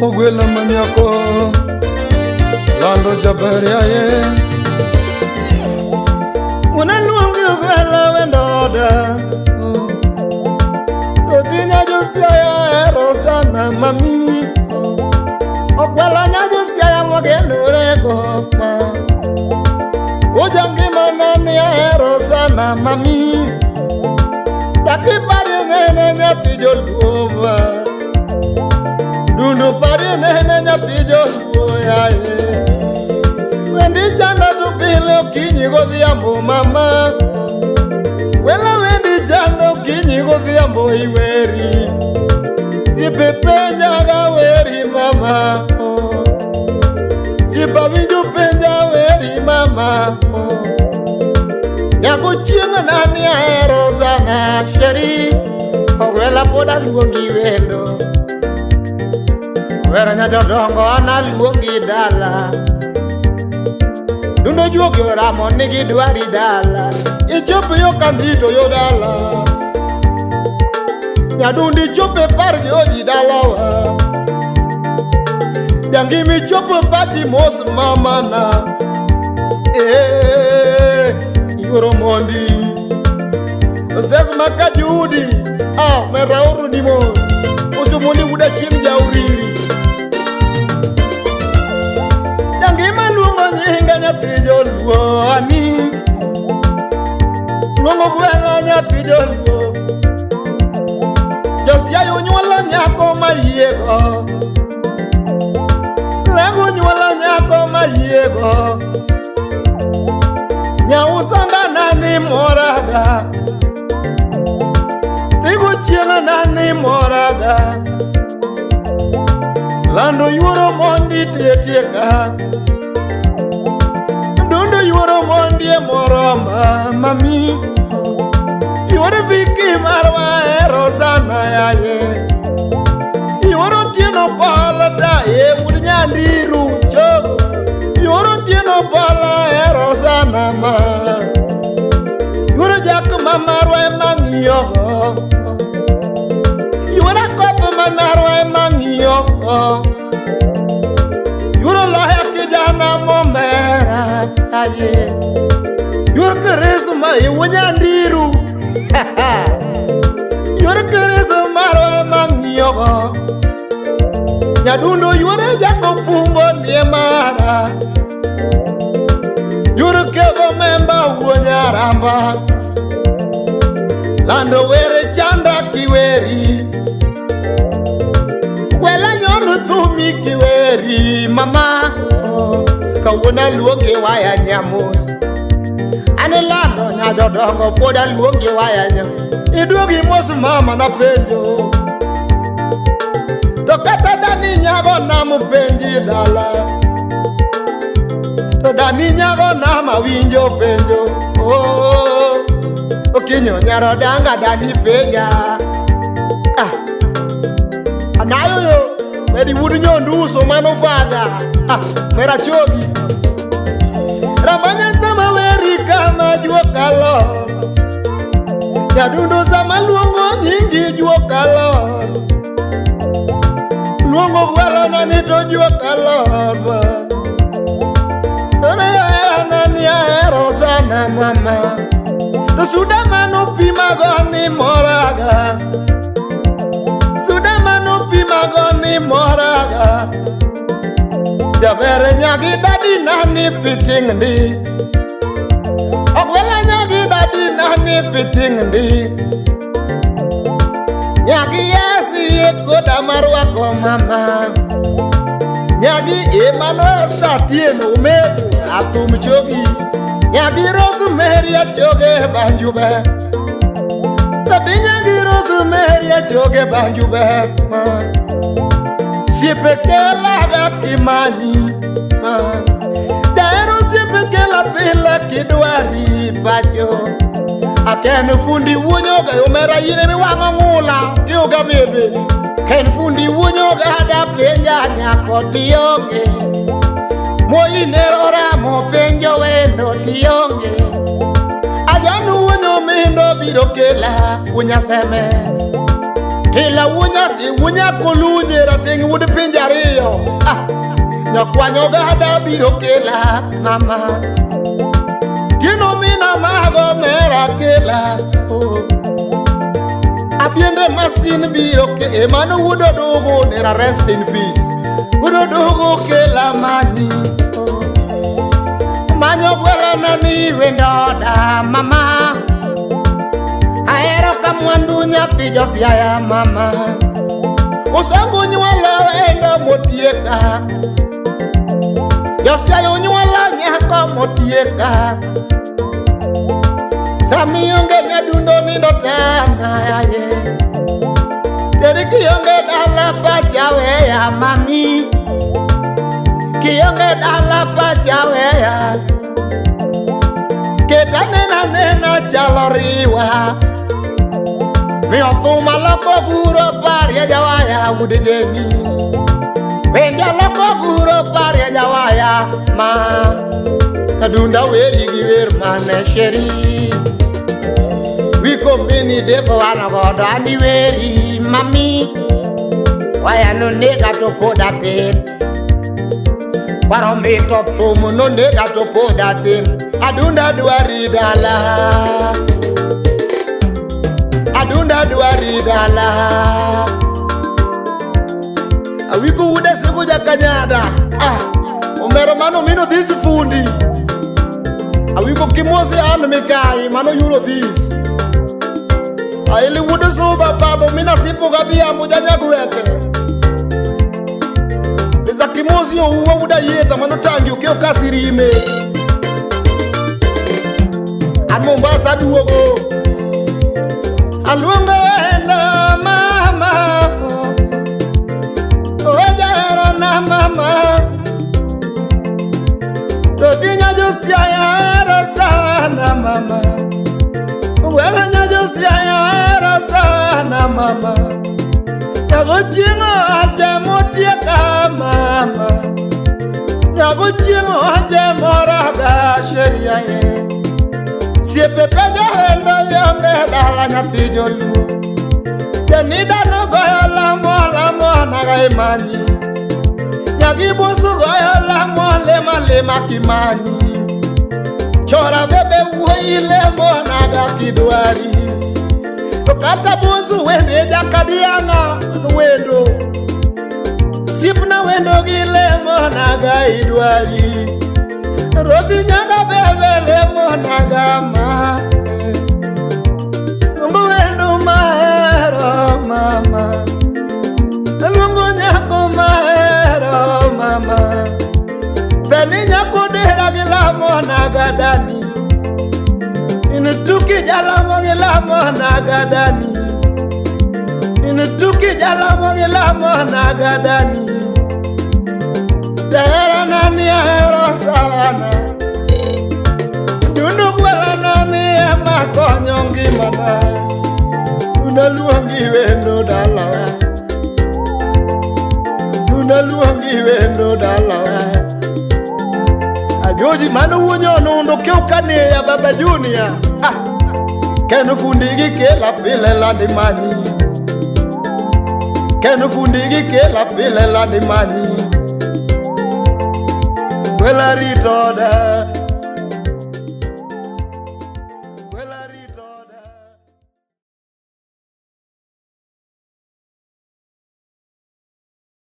Ogwela manyako lando jabariaye Una luongi ogwela wendoda Todinya josiaya erosana mami Ogwela nya josiaya mwagenurego Ujangi manani erosana mami Taki pari nene nyati jolduova Dundu pari nene nyati jolduoya Wendi janda tupile ukinyi godhiambo mama Wela wendi janda ukinyi godhiambo iweri Sipepe njaga weri mama Sipavinju penja weri mama Nyaku chienga nani aero sana sheri Ogwela poda luongi wendo Wera nyajodongo ana luongi dala Dundo juogi oramo nigi dwari dala Ichope yo kandito yo dala Nyadundi chope par joji dala wa Jangimi chope pati mos mamana Yoro mondi Oses maka judi Mera uru ni mos Usumuni uda chim jauriri Jangima luongo nyinga nyati joluani Luongo gwela nyati joluo Josia yunyuala nyako mayiego Lego nyuala nyako mayiego Nyausanga nani moraga Tigo chienga nani moraga Lando yuoro mondi tietieka Dundo yuoro mondi moroma mami Yuoro viki marwa erosana yaye Yuoro tieno pala da mudnyandiru chogo Yuoro tieno pala erosana ma Yuoro jak mamarwa mangiyogo Yuoro koth manarwa mangiyogo Yuoro loya kijana momera aye Yuoro keresu ma iwunyandiru Yuoro keresu marwa mangiyogo Nyadundo yuoro jako pumbo nie mara Yuoro kego memba uonyaramba Lando were chanda kiweri Wela nyonu thumi kiweri mama Kawuna luonge waya nyamos Ane lando nyajodongo poda luonge waya nyamos Iduogi mosu mama na penjo Dokata dani nyago namu penji dala Dani nyago nama winjo penjo Okinyo nyaro danga dani penja Anayo yo Medi wudu nyonduso mano fada Mera chogi Rabanya sama weri kama juo kalor Nyadundo sama luongo nyingi juo kalor Luongo gwala nani to juo kalor Tone ya era nani ya erosana mama Sudamano pimagoni moraga Sudamano pimagoni moraga Javere nyagi dadi nani fitting di Ogwela nyagi dadi nani fitting di Nyagi yesi yekoda marwako mama Nyagi Emmanuel Statien umeju atum chogi Nyagi Rosemary choge banjube Tadi nyagi Rosemary choge banjube Sipekela gakimani Daero sipekela pila kidwari pacho Aken fundi wunyoga umera yine mi wango ngula Kioga bebe Ken fundi wunyoga hada penja nyako tiyonge Moi nerora mo penjo wendo tiyonge Ajanu wunyo mindo birokela unyaseme Hila unya si unya koluje rating wud pinjario. Nyakwanyo gada biro kela mama. Kino mina mago mera kela. Abiende masin biro ke emanu wudo dogo nera rest in peace. Wudo dogo kela mani. Manyo gwela nani wendoda mama. Aero kamwandu nyati josiaya mama. Usangu nyuala endo motieka. Josiaya nyuala nyako motieka. Sami yonge nyadundo nindo tama ya ye. Teri kiyonge dala pachawe ya mami. Kiyonge dala pachawe ya. Keta nena chaloriwa. Mi ofuma loko guro paria jawaya udejeni. Wendia loko guro paria jawaya ma. Adunda weri giver mane sheri. Wiko mini depo wana godo andi weri mami. Waya no nega to kodaten. Waro mito tumu no nega to kodaten. Adunda duari dala. Adunda duari dala. Awiko ude sikuja kanyada. Umero mano mino this fundi. Awiko kimose anu mekai mano euro this. Aili wude suba fado mina sipo gabia mujanya guwete. Leza kimosi yo uwa wuda yeta mano tangi ukeo kasirime. Mombasa duogo alunga ena mama ojara na mama todinya josia ya rosana mama wela nya josia ya rosana mama yagochingo aje motieka mama yagochingo aje moraga sheria ye. Si pepe jahendo yonge dala nyati jolu. Janida no goyo lamo nagai mani. Nyagi busu goyo lamo lema kimani. Chora bebe uwe lemo naga kidwari. Tokata busu wende jakadianga wendo. Sipna wendo gilemo naga idwari. Rosi nyaga bebe lemo nagama. Lungu wendo mahero mama. Lungu nyako mahero mama. Beni nyako dera gilamo nagadani. Inutuki jalamo gilamo nagadani. Inutuki jalamo gilamo nagadani. Dera nani ahero sana. Dundu kwela nani ema konyongi mana. Dunda luangi wendo dalawa. Dunda luangi wendo dalawa. Ajoji manu wunyo nundo kiukane ya baba Junior. Kenu fundigi kela pile landi manyi. Kenu fundigi kela pile landi manyi. Wela ritoda